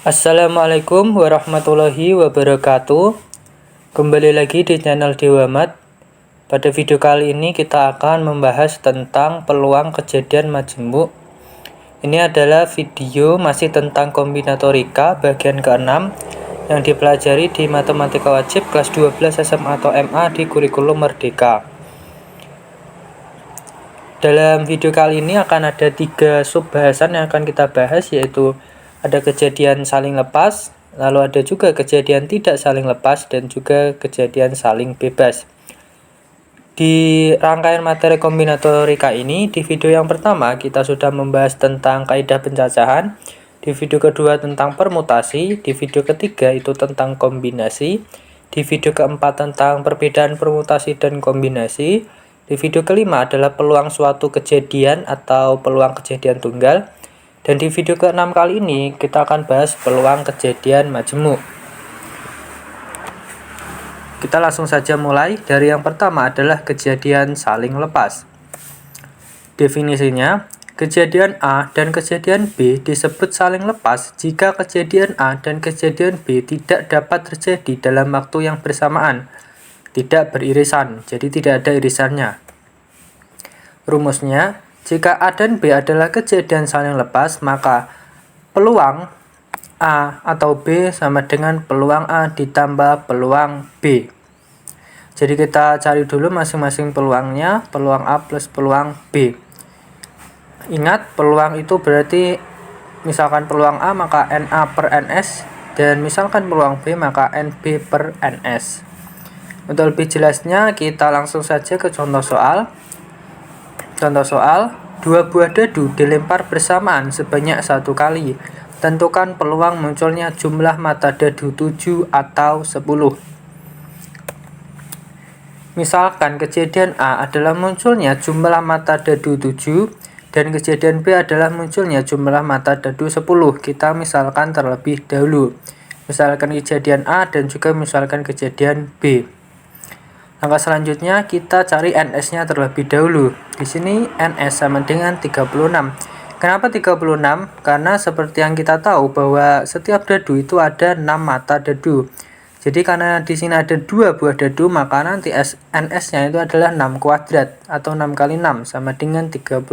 Assalamualaikum warahmatullahi wabarakatuh. Kembali lagi di channel Dewamat. Pada video kali ini kita akan membahas tentang peluang kejadian majemuk. Ini adalah video masih tentang kombinatorika bagian ke-6 yang dipelajari di Matematika Wajib kelas 12 SMA atau MA di kurikulum Merdeka. Dalam video kali ini akan ada 3 sub bahasan yang akan kita bahas, yaitu ada kejadian saling lepas, lalu ada juga kejadian tidak saling lepas, dan juga kejadian saling bebas. Di rangkaian materi kombinatorika ini, di video yang pertama kita sudah membahas tentang kaidah pencacahan, di video kedua tentang permutasi, di video ketiga itu tentang kombinasi, di video keempat tentang perbedaan permutasi dan kombinasi, di video kelima adalah peluang suatu kejadian atau peluang kejadian tunggal. Dan di video ke-6 kali ini kita akan bahas peluang kejadian majemuk. Kita langsung saja mulai. Dari yang pertama adalah kejadian saling lepas. Definisinya, kejadian A dan kejadian B disebut saling lepas jika kejadian A dan kejadian B tidak dapat terjadi dalam waktu yang bersamaan, tidak beririsan, jadi tidak ada irisannya. Rumusnya, jika A dan B adalah kejadian saling lepas, maka peluang A atau B sama dengan peluang A ditambah peluang B. Jadi kita cari dulu masing-masing peluangnya, peluang A plus peluang B. Ingat, peluang itu berarti misalkan peluang A maka NA per NS, dan misalkan peluang B maka NB per NS. Untuk lebih jelasnya kita langsung saja ke contoh soal. Contoh soal, 2 buah dadu dilempar bersamaan sebanyak 1 kali. Tentukan peluang munculnya jumlah mata dadu 7 atau 10. Misalkan kejadian A adalah munculnya jumlah mata dadu 7 dan kejadian B adalah munculnya jumlah mata dadu 10. Kita misalkan terlebih dahulu. Misalkan kejadian A dan juga misalkan kejadian B. Langkah selanjutnya kita cari NS-nya terlebih dahulu. Di sini NS sama dengan 36. Kenapa 36? Karena seperti yang kita tahu bahwa setiap dadu itu ada 6 mata dadu. Jadi karena di sini ada 2 buah dadu, maka nanti NS-nya itu adalah 6 kuadrat atau 6 kali 6 sama dengan 36.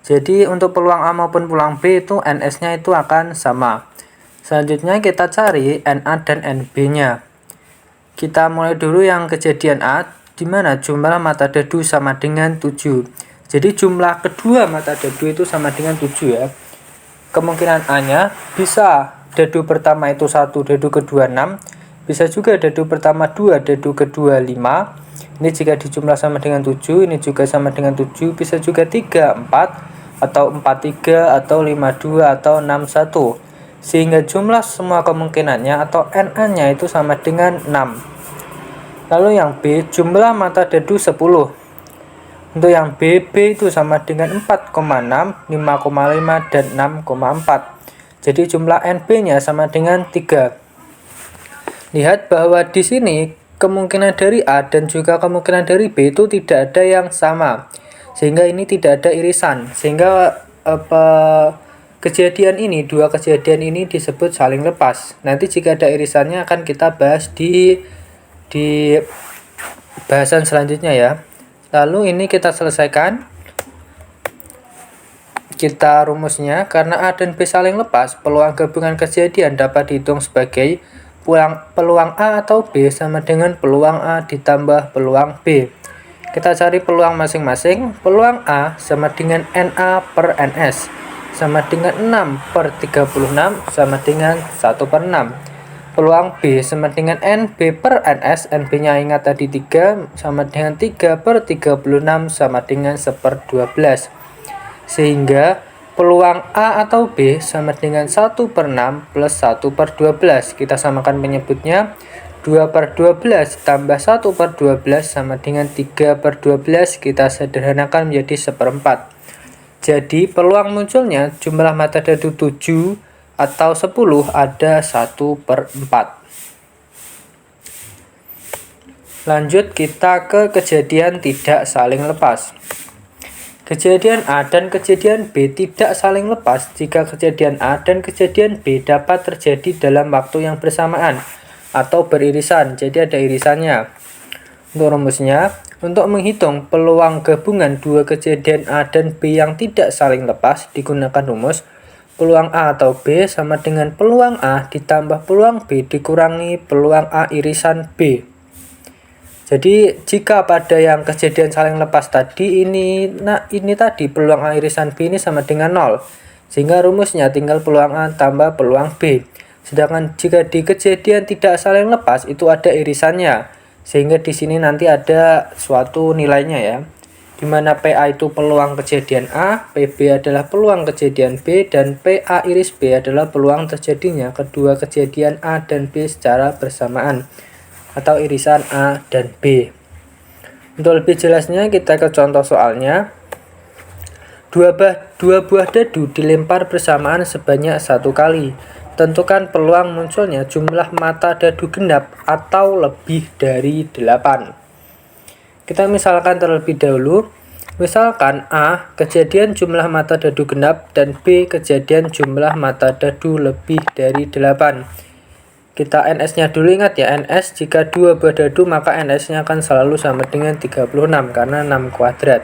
Jadi untuk peluang A maupun peluang B itu NS-nya itu akan sama. Selanjutnya kita cari NA dan NB-nya. Kita mulai dulu yang kejadian A, di mana jumlah mata dadu sama dengan 7. Jadi jumlah kedua mata dadu itu sama dengan 7 ya. Kemungkinan A-nya bisa dadu pertama itu 1, dadu kedua 6. Bisa juga dadu pertama 2, dadu kedua 5. Ini jika dijumlah sama dengan 7, ini juga sama dengan 7. Bisa juga 3, 4, atau 4, 3, atau 5, 2, atau 6, 1. Sehingga jumlah semua kemungkinannya atau NA-nya itu sama dengan 6. Lalu yang B, jumlah mata dadu 10. Untuk yang BB itu sama dengan 4,6, 5,5, dan 6,4. Jadi jumlah NB-nya sama dengan 3. Lihat bahwa di sini kemungkinan dari A dan juga kemungkinan dari B itu tidak ada yang sama. Sehingga ini tidak ada irisan. Sehingga dua kejadian ini disebut saling lepas. Nanti jika ada irisannya akan kita bahas di bahasan selanjutnya ya. Lalu ini kita selesaikan. Kita rumusnya, karena A dan B saling lepas, peluang gabungan kejadian dapat dihitung sebagai peluang A atau B sama dengan peluang A ditambah peluang B. Kita cari peluang masing-masing. Peluang A sama dengan NA per NS sama dengan 6 per 36 sama dengan 1 per 6. Peluang B sama dengan NB per NS, NB-nya ingat tadi 3, sama dengan 3 per 36 sama dengan 1/12. Sehingga peluang A atau B sama dengan 1 per 6 plus 1 per 12. Kita samakan penyebutnya. 2 per 12 tambah 1 per 12 sama dengan 3 per 12. Kita sederhanakan menjadi 1/4. Jadi peluang munculnya jumlah mata dadu 7 atau 10 ada 1/4. Lanjut kita ke kejadian tidak saling lepas. Kejadian A dan kejadian B tidak saling lepas jika kejadian A dan kejadian B dapat terjadi dalam waktu yang bersamaan atau beririsan, jadi ada irisannya. Untuk rumusnya, untuk menghitung peluang gabungan dua kejadian A dan B yang tidak saling lepas, digunakan rumus peluang A atau B sama dengan peluang A ditambah peluang B dikurangi peluang A irisan B. Jadi jika pada yang kejadian saling lepas tadi ini tadi peluang A irisan B ini sama dengan 0. Sehingga rumusnya tinggal peluang A tambah peluang B. Sedangkan jika di kejadian tidak saling lepas itu ada irisannya. Sehingga di sini nanti ada suatu nilainya ya. Di mana PA itu peluang kejadian A, PB adalah peluang kejadian B, dan PA iris B adalah peluang terjadinya kedua kejadian A dan B secara bersamaan atau irisan A dan B. Untuk lebih jelasnya kita ke contoh soalnya. Dua buah dadu dilempar bersamaan sebanyak 1 kali. Tentukan peluang munculnya jumlah mata dadu genap atau lebih dari 8. Kita misalkan terlebih dahulu. Misalkan A kejadian jumlah mata dadu genap dan B kejadian jumlah mata dadu lebih dari 8. Kita NS-nya dulu, ingat ya, NS jika 2 buah dadu maka NS-nya akan selalu sama dengan 36 karena 6 kuadrat.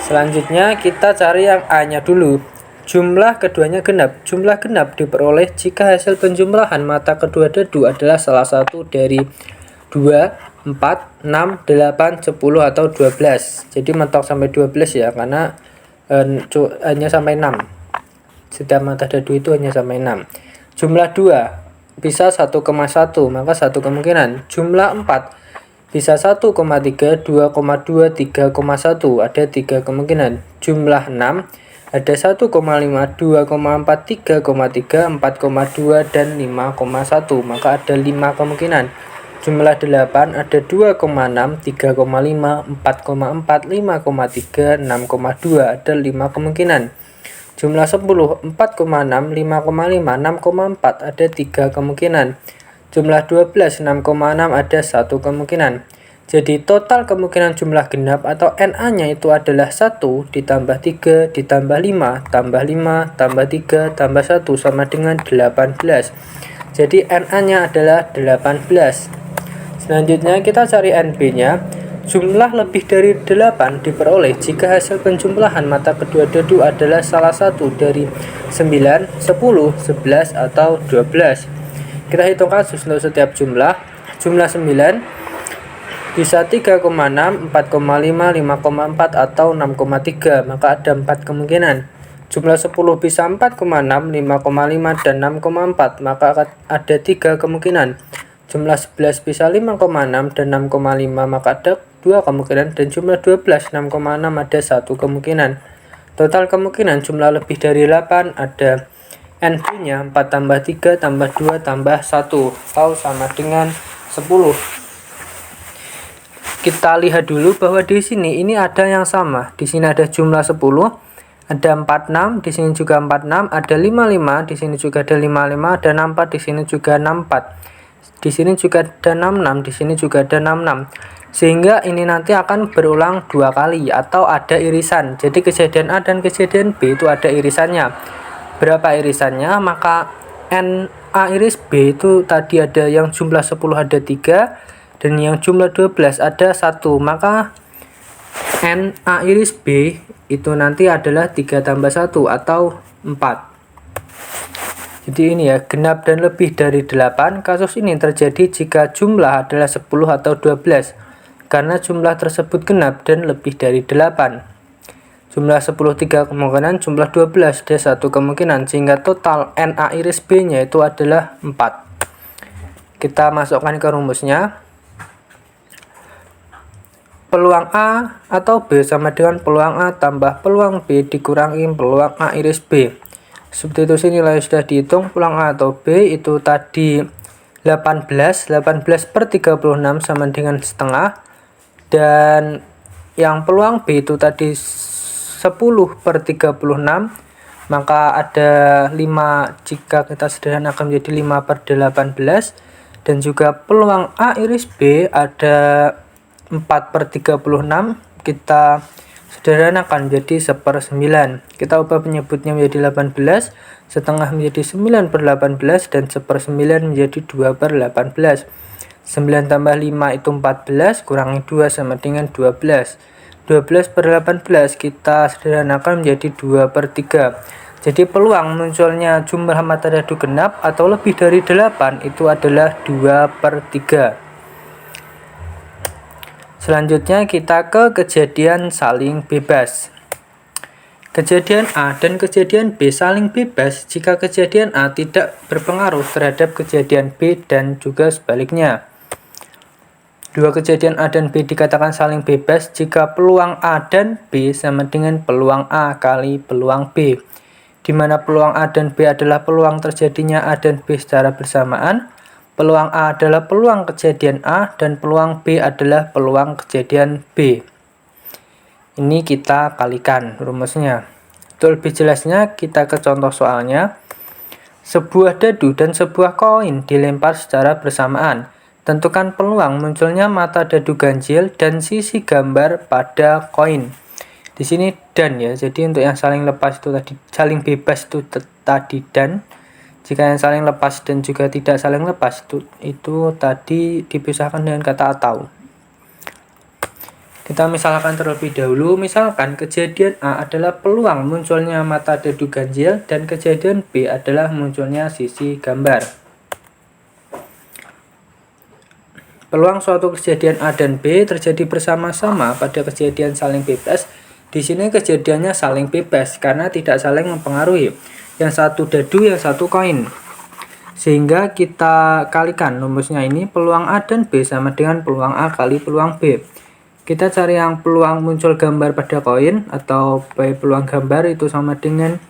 Selanjutnya kita cari yang A-nya dulu. Jumlah keduanya genap. Jumlah genap diperoleh jika hasil penjumlahan mata kedua dadu adalah salah satu dari 2, 4, 6, 8, 10 atau 12. Jadi mentok sampai 12 ya, karena hanya sampai 6. Setiap mata dadu itu hanya sampai 6. Jumlah 2 bisa 1,1, maka satu kemungkinan. Jumlah 4 bisa 1,3, 2,2, 3,1, ada 3 kemungkinan. Jumlah 6 ada 1,5, 2,4, 3,3, 4,2, dan 5,1, maka ada 5 kemungkinan. Jumlah 8 ada 2,6, 3,5, 4,4, 5,3, 6,2, ada 5 kemungkinan. Jumlah 10, 4,6, 5,5, 6,4, ada 3 kemungkinan. Jumlah 12, 6,6, ada 1 kemungkinan. Jadi total kemungkinan jumlah genap atau NA-nya itu adalah 1 ditambah 3 ditambah 5 tambah 5 tambah 3 tambah 1 sama dengan 18. Jadi NA-nya adalah 18. Selanjutnya kita cari NB-nya. Jumlah lebih dari 8 diperoleh jika hasil penjumlahan mata kedua dadu adalah salah satu dari 9, 10, 11, atau 12. Kita hitung kasus untuk setiap jumlah. Jumlah 9 bisa 3,6, 4,5, 5,4, atau 6,3, maka ada 4 kemungkinan. Jumlah 10 bisa 4,6, 5,5, dan 6,4, maka ada 3 kemungkinan. Jumlah 11 bisa 5,6 dan 6,5, maka ada 2 kemungkinan. Dan jumlah 12, 6,6, ada 1 kemungkinan. Total kemungkinan jumlah lebih dari 8 ada NB-nya 4 tambah 3 tambah 2 tambah 1 atau sama dengan 10. Kita lihat dulu bahwa di sini ini ada yang sama. Di sini ada jumlah 10, ada 46, di sini juga 46, ada 55, di sini juga ada 55, ada 64, di sini juga 64. Di sini juga ada 66, di sini juga ada 66. Sehingga ini nanti akan berulang 2 kali atau ada irisan. Jadi kejadian A dan kejadian B itu ada irisannya. Berapa irisannya? Maka NA iris B itu tadi ada yang jumlah 10 ada 3 dan yang jumlah 12 ada 1. Maka NA iris B itu nanti adalah 3 tambah 1 atau 4. Jadi ini ya, genap dan lebih dari 8. Kasus ini terjadi jika jumlah adalah 10 atau 12. Karena jumlah tersebut genap dan lebih dari 8. Jumlah 10 3 kemungkinan, jumlah 12 ada 1 kemungkinan. Sehingga total NA iris B-nya itu adalah 4. Kita masukkan ke rumusnya. Peluang A atau B sama dengan peluang A tambah peluang B dikurangi peluang A iris B. Substitusi nilai sudah dihitung. Peluang A atau B itu tadi 18 per 36 sama dengan setengah, dan yang peluang B itu tadi 10 per 36, maka ada 5 jika kita sederhanakan menjadi 5 per 18, dan juga peluang A iris B ada 4 per 36, kita sederhanakan menjadi 1/9. Kita ubah penyebutnya menjadi 18, setengah menjadi 9/18, dan 1/9 menjadi 2/18. 9 tambah 5 itu 14, kurangi 2 sama dengan 12. 12/18 kita sederhanakan menjadi 2/3. Jadi peluang munculnya jumlah mata dadu genap atau lebih dari 8 itu adalah 2/3. Selanjutnya kita ke kejadian saling bebas. Kejadian A dan kejadian B saling bebas jika kejadian A tidak berpengaruh terhadap kejadian B dan juga sebaliknya. Dua kejadian A dan B dikatakan saling bebas jika peluang A dan B sama dengan peluang A kali peluang B, di mana peluang A dan B adalah peluang terjadinya A dan B secara bersamaan, peluang A adalah peluang kejadian A, dan peluang B adalah peluang kejadian B. Ini kita kalikan rumusnya. Untuk lebih jelasnya kita ke contoh soalnya. Sebuah dadu dan sebuah koin dilempar secara bersamaan. Tentukan peluang munculnya mata dadu ganjil dan sisi gambar pada koin. Di sini dan ya, jadi untuk yang saling lepas itu tadi, saling bebas itu tadi dan. Jika yang saling lepas dan juga tidak saling lepas itu tadi dipisahkan dengan kata atau. Kita misalkan terlebih dahulu, misalkan kejadian A adalah peluang munculnya mata dadu ganjil dan kejadian B adalah munculnya sisi gambar. Peluang suatu kejadian A dan B terjadi bersama-sama pada kejadian saling bebas. Di sini kejadiannya saling bebas karena tidak saling mempengaruhi. Yang satu dadu, yang satu koin. Sehingga kita kalikan rumusnya ini, peluang A dan B sama dengan peluang A kali peluang B. Kita cari yang peluang muncul gambar pada koin atau peluang gambar itu sama dengan,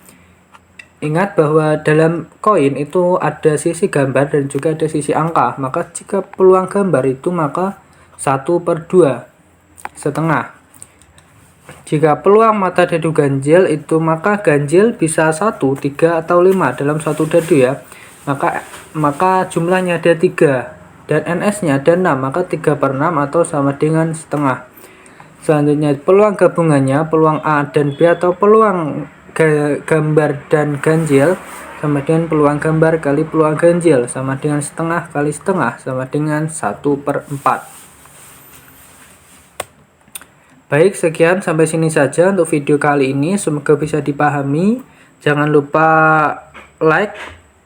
ingat bahwa dalam koin itu ada sisi gambar dan juga ada sisi angka. Maka jika peluang gambar itu maka 1/2 setengah. Jika peluang mata dadu ganjil itu maka ganjil bisa 1, 3, atau 5 dalam satu dadu ya. Maka jumlahnya ada 3 dan NS-nya ada 6, maka 3/6 atau sama dengan setengah. Selanjutnya peluang gabungannya, peluang A dan B atau peluang gambar dan ganjil sama dengan peluang gambar kali peluang ganjil sama dengan setengah kali setengah sama dengan 1/4. Baik, sekian sampai sini saja untuk video kali ini, semoga bisa dipahami. Jangan lupa like,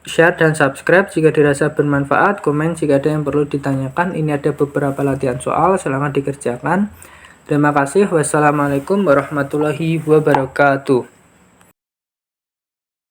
share, dan subscribe jika dirasa bermanfaat, komen jika ada yang perlu ditanyakan. Ini ada beberapa latihan soal, silakan dikerjakan. Terima kasih. Wassalamualaikum warahmatullahi wabarakatuh.